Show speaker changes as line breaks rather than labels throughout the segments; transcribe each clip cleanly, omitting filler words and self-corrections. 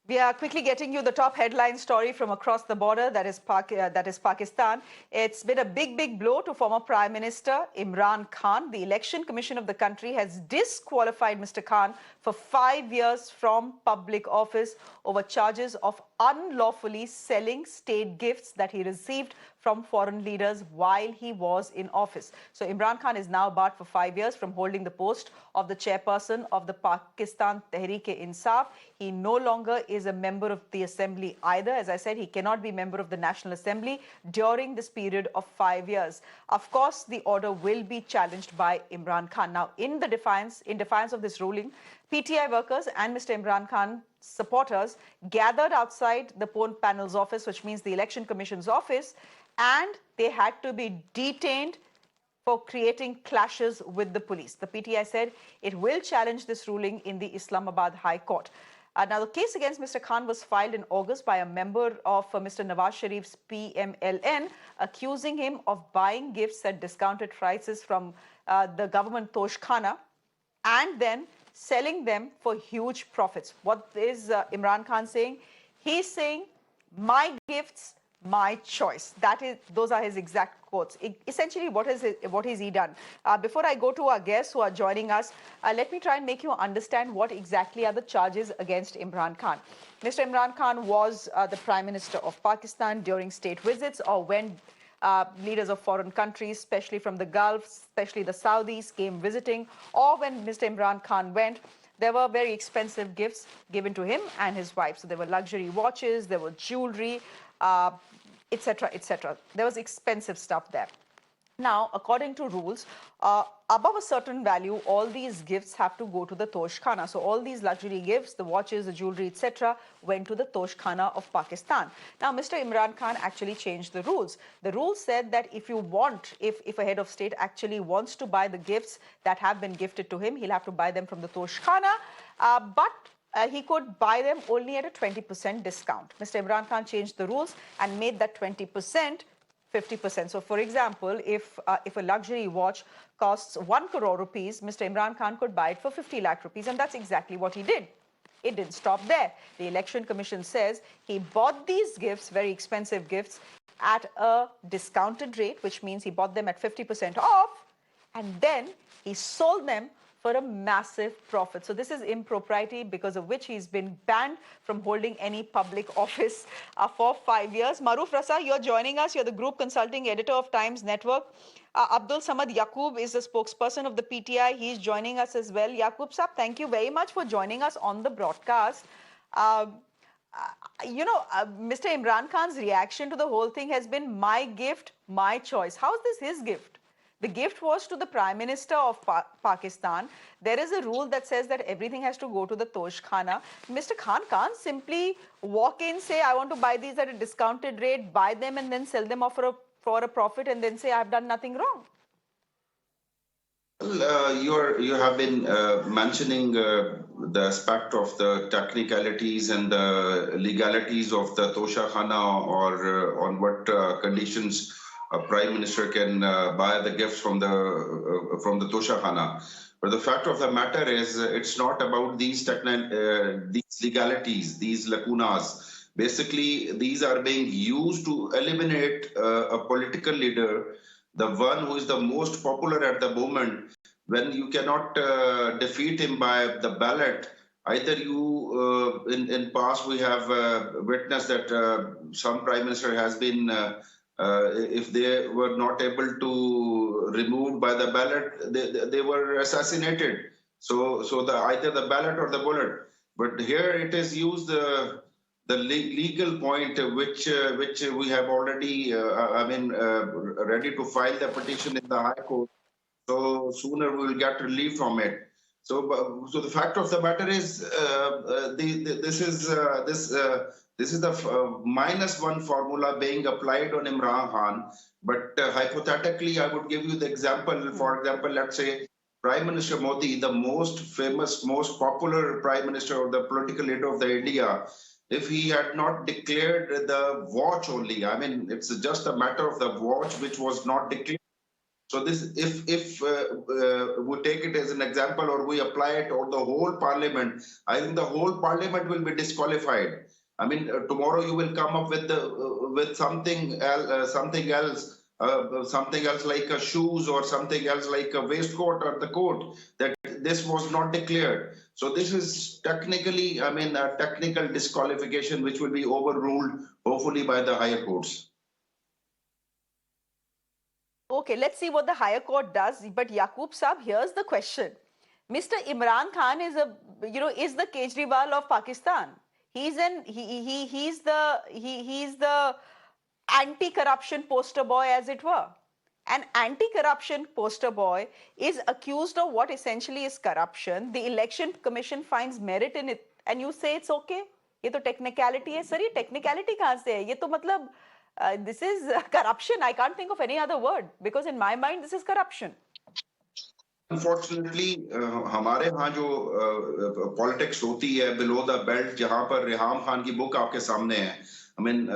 We are quickly getting you the top headline story from across the border, that is Pakistan. It's been a big blow to former Prime Minister Imran Khan. The Election Commission of the country has disqualified Mr. Khan for 5 years from public office over charges of unlawfully selling state gifts that he received from foreign leaders while he was in office. So Imran Khan is now barred for 5 years from holding the post of the chairperson of the Pakistan Tehreek-e-Insaf. He no longer is a member of the assembly either. As I said, he cannot be member of the National Assembly during this period of 5 years. Of course, the order will be challenged by Imran Khan. Now, in defiance of this ruling, PTI workers and Mr. Imran Khan supporters gathered outside the poll panel's office, which means the Election Commission's office, and they had to be detained for creating clashes with the police. The PTI said it will challenge this ruling in the Islamabad High Court. Now, the case against Mr. Khan was filed in August by a member of Mr. Nawaz Sharif's PMLN, accusing him of buying gifts at discounted prices from the government Toshkhana and then selling them for huge profits. What is Imran Khan saying? He's saying, my gifts, my choice. Those are his exact quotes. Essentially, what has he done? Before I go to our guests who are joining us, let me try and make you understand what exactly are the charges against Imran Khan. Mr. Imran Khan was the Prime Minister of Pakistan during state visits or when leaders of foreign countries, especially from the Gulf, especially the Saudis, came visiting, or when Mr. Imran Khan went, there were very expensive gifts given to him and his wife. So there were luxury watches, there were jewelry, etc., etc. There was expensive stuff there. Now, according to rules, above a certain value, all these gifts have to go to the Toshkhana. So all these luxury gifts, the watches, the jewelry, etc., went to the Toshkhana of Pakistan. Now, Mr. Imran Khan actually changed the rules. The rules said that if a head of state actually wants to buy the gifts that have been gifted to him, he'll have to buy them from the Toshkhana. He could buy them only at a 20% discount. Mr. Imran Khan changed the rules and made that 20% 50%. So, for example, if a luxury watch costs 1 crore rupees, Mr. Imran Khan could buy it for 50 lakh rupees, and that's exactly what he did. It didn't stop there. The Election Commission says he bought these gifts, very expensive gifts, at a discounted rate, which means he bought them at 50% off, and then he sold them for a massive profit. So this is impropriety, because of which he's been banned from holding any public office for 5 years. Maruf Rasa, you're joining us. You're the group consulting editor of Times Network. Abdul Samad Yaqoob is the spokesperson of the PTI. He's joining us as well. Yaqoob Saab, thank you very much for joining us on the broadcast. Mr. Imran Khan's reaction to the whole thing has been, my gift, my choice. How is this his gift? The gift was to the Prime Minister of Pakistan. There is a rule that says that everything has to go to the Toshkhana. Mr. Khan can't simply walk in, say, I want to buy these at a discounted rate, buy them and then sell them for a profit and then say, I've done nothing wrong.
Well, you have been mentioning the aspect of the technicalities and the legalities of the Toshkhana, or on what conditions a prime minister can buy the gifts from the Toshkhana. But the fact of the matter is, it's not about these legalities, these lacunas. Basically, these are being used to eliminate a political leader, the one who is the most popular at the moment. When you cannot defeat him by the ballot, either you, in past we have witnessed that some prime minister has been if they were not able to remove by the ballot, they were assassinated. So either the ballot or the bullet. But here it is used the legal point, which we have already ready to file the petition in the High Court. So sooner we will get relief from it. So the fact of the matter is, this is the -1 formula being applied on Imran Khan. But hypothetically, I would give you the example. For example, let's say Prime Minister Modi, the most famous, most popular Prime Minister or the political leader of the India, if he had not declared the watch only, I mean, it's just a matter of the watch which was not declared. So this, if we take it as an example or we apply it on the whole parliament, I think the whole parliament will be disqualified. I mean, tomorrow you will come up with with something else like a shoes or something else like a waistcoat or the coat, that this was not declared. So this is technically, I mean, a technical disqualification which will be overruled, hopefully, by the higher courts.
Okay, let's see what the higher court does. But Yaqoob Saab, here's the question. Mr. Imran Khan is is the Kejriwal of Pakistan. He's the anti-corruption poster boy, as it were. An anti-corruption poster boy is accused of what essentially is corruption. The election commission finds merit in it, and you say it's okay. ये तो technicality है. Sir, ये technicality कहाँ से है? ये तो मतलब this is corruption. I can't think of any other word, because in my mind this is corruption.
Unfortunately, हमारे यहाँ जो politics होती है below the belt, जहाँ पर रेहाम खान की book आपके सामने है. I mean,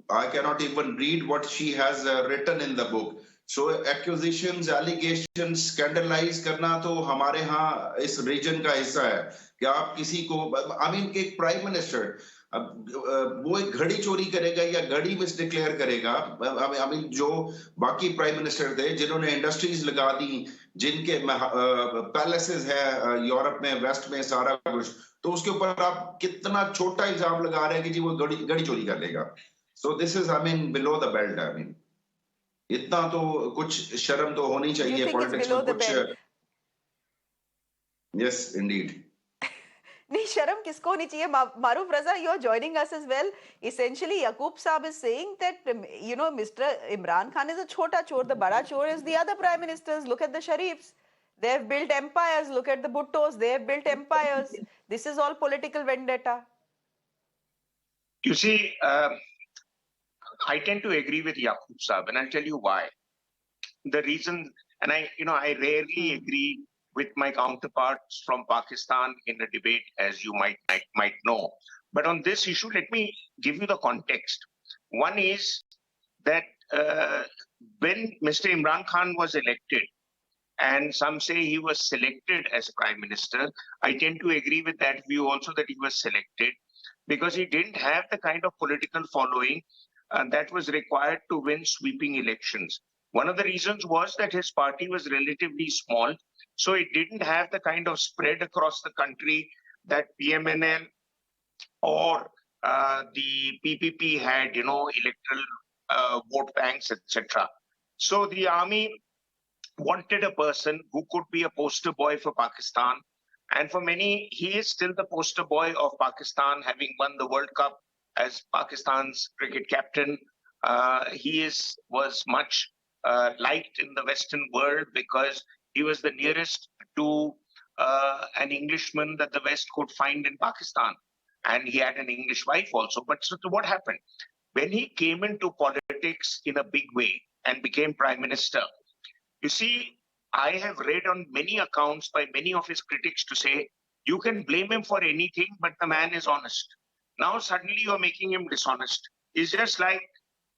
I cannot even read what she has written in the book. So accusations, allegations, scandalize करना तो हमारे यहाँ इस region का हिस्सा है कि आप किसी को, I mean, एक prime minister, अब वो एक घड़ी चोरी करेगा या घड़ी मिस डिक्लेयर करेगा. आई मीन जो बाकी प्राइम मिनिस्टर थे जिन्होंने इंडस्ट्रीज लगा दी, जिनके पैलेसेस है यूरोप में, वेस्ट में, सारा कुछ, तो उसके ऊपर आप कितना छोटा इल्जाम लगा रहे हैं कि जी वो घड़ी चोरी कर लेगा. So this is, I mean, below the belt. I mean, इतना तो कुछ शर्म तो होनी चाहिए पॉलिटिक्स में कुछ. Yes, Indeed.
नहीं, शर्म किसको होनी चाहिए? Maruf Raza, you are joining us as well. Essentially, Yaqoob Saab is saying that, Mr. Imran Khan is a chota chor. The bada chor is the other prime ministers. Look at the Sharifs. They have built empires. Look at the Bhuttos. They have built empires. This is all political vendetta.
You see, I tend to agree with Yaqoob Saab, and I'll tell you why. The reason, and I rarely agree with my counterparts from Pakistan in a debate, as you might know. But on this issue, let me give you the context. One is that when Mr. Imran Khan was elected, and some say he was selected as Prime Minister, I tend to agree with that view also, that he was selected because he didn't have the kind of political following that was required to win sweeping elections. One of the reasons was that his party was relatively small, so it didn't have the kind of spread across the country that PMNL or the PPP had, electoral vote banks, etc. So the army wanted a person who could be a poster boy for Pakistan. And for many, he is still the poster boy of Pakistan, having won the World Cup as Pakistan's cricket captain. He was much liked in the Western world because he was the nearest to an Englishman that the West could find in Pakistan. And he had an English wife also. But so what happened? When he came into politics in a big way and became Prime Minister, you see, I have read on many accounts by many of his critics to say, you can blame him for anything, but the man is honest. Now suddenly you're making him dishonest. It's just like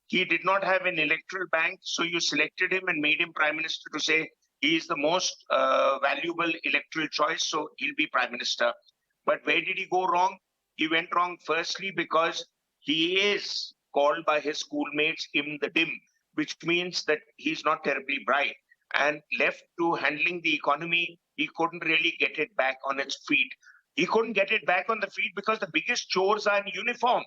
he did not have an electoral bank, so you selected him and made him Prime Minister to say he is the most valuable electoral choice, so he'll be Prime Minister. But where did he go wrong? He went wrong firstly because he is called by his schoolmates Im the Dim, which means that he's not terribly bright. And left to handling the economy, he couldn't really get it back on its feet. He couldn't get it back on the feet because the biggest chores are in uniform.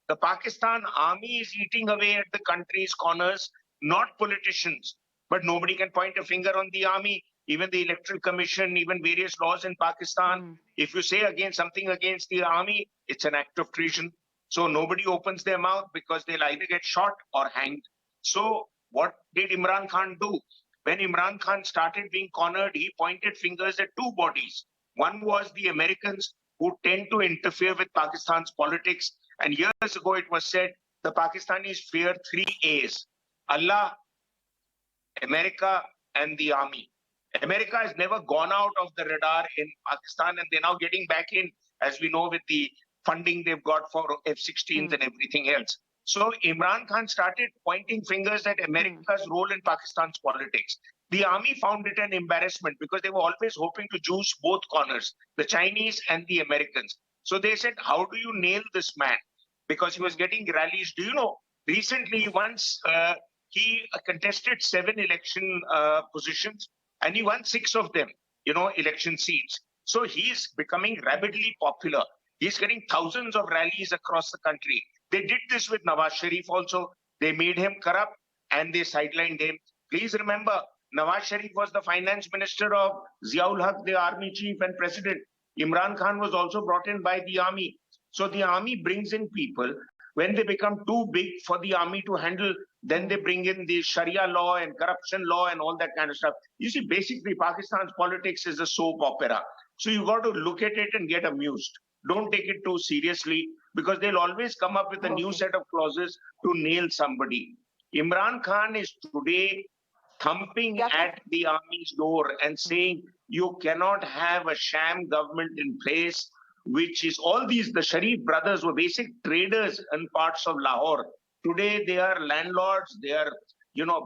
The Pakistan army is eating away at the country's corners, not politicians. But nobody can point a finger on the army, even the Electoral Commission, even various laws in Pakistan. If you say something against the army, it's an act of treason. So nobody opens their mouth because they'll either get shot or hanged. So what did Imran Khan do? When Imran Khan started being cornered, he pointed fingers at two bodies. One was the Americans, who tend to interfere with Pakistan's politics. And years ago, it was said the Pakistanis fear 3 A's: Allah, America, and the army. America has never gone out of the radar in Pakistan, and they're now getting back in, as we know, with the funding they've got for F-16s and everything else. So Imran Khan started pointing fingers at America's role in Pakistan's politics. The army found it an embarrassment because they were always hoping to juice both corners, the Chinese and the Americans. So they said, how do you nail this man? Because he was getting rallies. Do you know, recently once he contested 7 election positions and he won 6 of them, election seats. So he's becoming rapidly popular. He's getting thousands of rallies across the country. They did this with Nawaz Sharif also. They made him corrupt and they sidelined him. Please remember, Nawaz Sharif was the finance minister of Ziaul Haq, the army chief and president. Imran Khan was also brought in by the army. So the army brings in people. When they become too big for the army to handle, then they bring in the Sharia law and corruption law and all that kind of stuff. You see, basically, Pakistan's politics is a soap opera. So you got to look at it and get amused. Don't take it too seriously because they'll always come up with a new set of clauses to nail somebody. Imran Khan is today thumping at the army's door and saying, you cannot have a sham government in place, which is all these, the Sharif brothers were basic traders in parts of Lahore. Today, they are landlords, they are,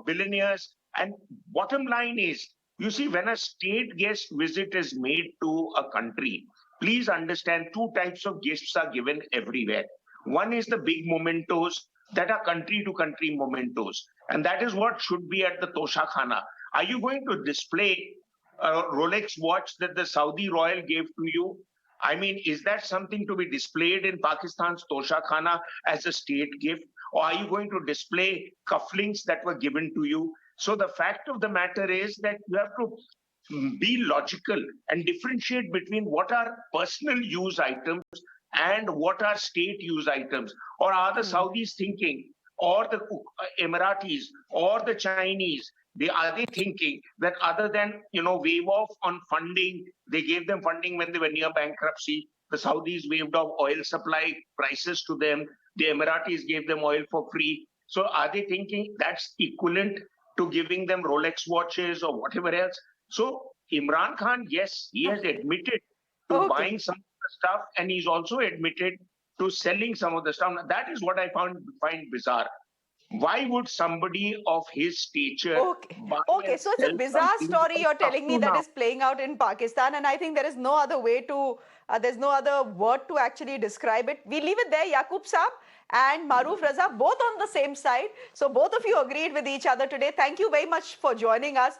billionaires. And bottom line is, you see, when a state guest visit is made to a country, please understand 2 types of gifts are given everywhere. One is the big mementos that are country to country mementos. And that is what should be at the Tosha Khana. Are you going to display a Rolex watch that the Saudi royal gave to you? I mean, is that something to be displayed in Pakistan's Tosha Khana as a state gift? Or are you going to display cufflinks that were given to you? So the fact of the matter is that you have to be logical and differentiate between what are personal use items and what are state use items. Or are the Saudis thinking, or the Emiratis, or the Chinese, are they thinking that other than, waive off on funding, they gave them funding when they were near bankruptcy, the Saudis waived off oil supply prices to them, the Emiratis gave them oil for free. So are they thinking that's equivalent to giving them Rolex watches or whatever else? So Imran Khan, yes, he has admitted to buying some of the stuff, and he's also admitted to selling some of the stuff. Now, that is what I find bizarre. Why would somebody of his stature...
Okay, so it's a bizarre story you're telling me that is playing out in Pakistan, and I think there is no other way to, there's no other word to actually describe it. We leave it there. Yaqoob Saab and Maroof Raza, both on the same side. So both of you agreed with each other today. Thank you very much for joining us.